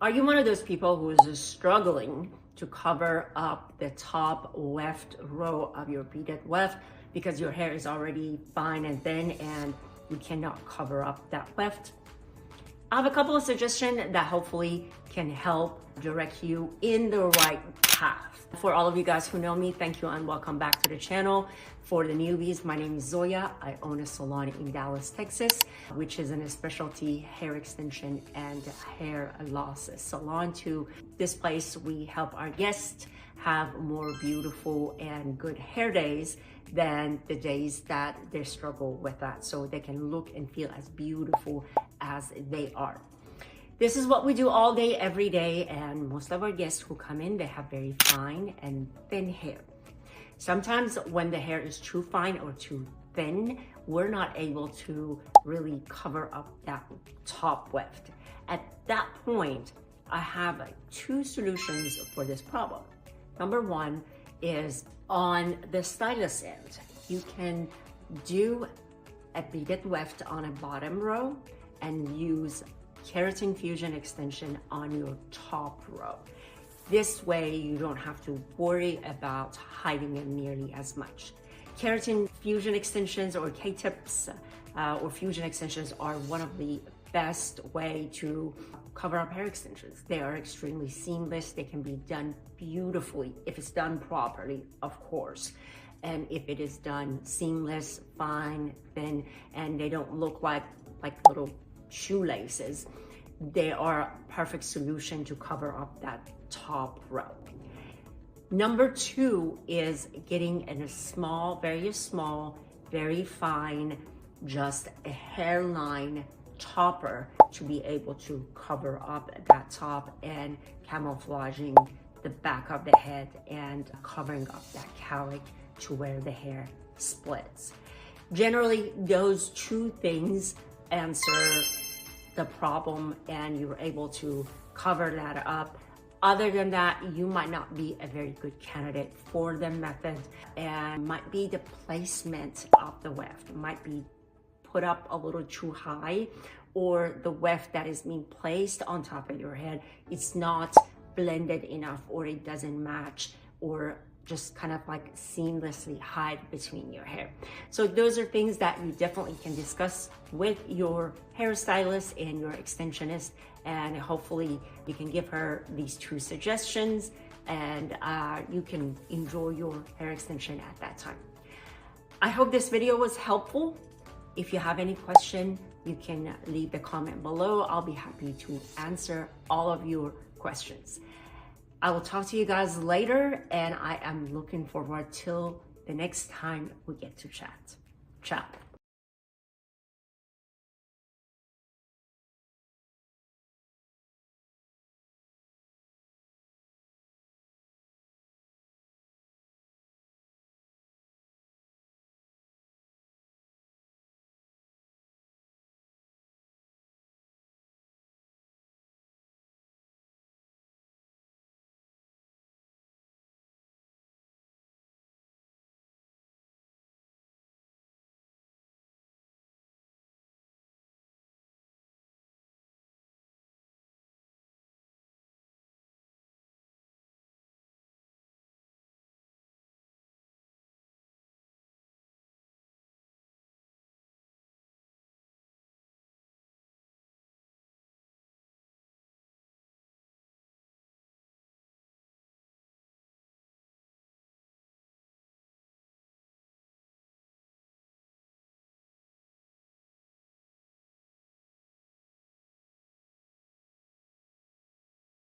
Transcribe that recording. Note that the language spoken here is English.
Are you one of those people who is just struggling to cover up the top weft row of your beaded weft because your hair is already fine and thin and you cannot cover up that weft? I have a couple of suggestions that hopefully can help direct you in the right path. For all of you guys who know me, thank you and welcome back to the channel. For the newbies, my name is Zoya. I own a salon in Dallas, Texas, which is a specialty hair extension and hair loss salon. To this place, we help our guests have more beautiful and good hair days than the days that they struggle with that, so they can look and feel as beautiful as they are. This is what we do all day, every day, and most of our guests who come in, they have very fine and thin hair. Sometimes when the hair is too fine or too thin, we're not able to really cover up that top weft. At that point, I have two solutions for this problem. Number one is on the stylus end. You can do a beaded weft on a bottom row and use keratin fusion extension on your top row. This way you don't have to worry about hiding it nearly as much. Keratin fusion extensions or K-tips or fusion extensions are one of the best way to cover up hair extensions. They are extremely seamless. They can be done beautifully if it's done properly, of course. And if it is done seamless, fine, thin, and they don't look like little shoelaces, they are a perfect solution to cover up that top row. Number two is getting in a very small, very fine, just a hairline topper to be able to cover up that top and camouflaging the back of the head and covering up that cowlick to where the hair splits. Generally, those two things answer the problem and you're able to cover that up. Other than that, you might not be a very good candidate for the method, and might be the placement of the weft. It might be put up a little too high, or the weft that is being placed on top of your head, it's not blended enough, or it doesn't match, or just kind of like seamlessly hide between your hair. So those are things that you definitely can discuss with your hairstylist and your extensionist, and hopefully you can give her these two suggestions and you can enjoy your hair extension at that time. I hope this video was helpful. If you have any question, you can leave the comment below. I'll be happy to answer all of your questions. I will talk to you guys later, and I am looking forward till the next time we get to chat. Ciao.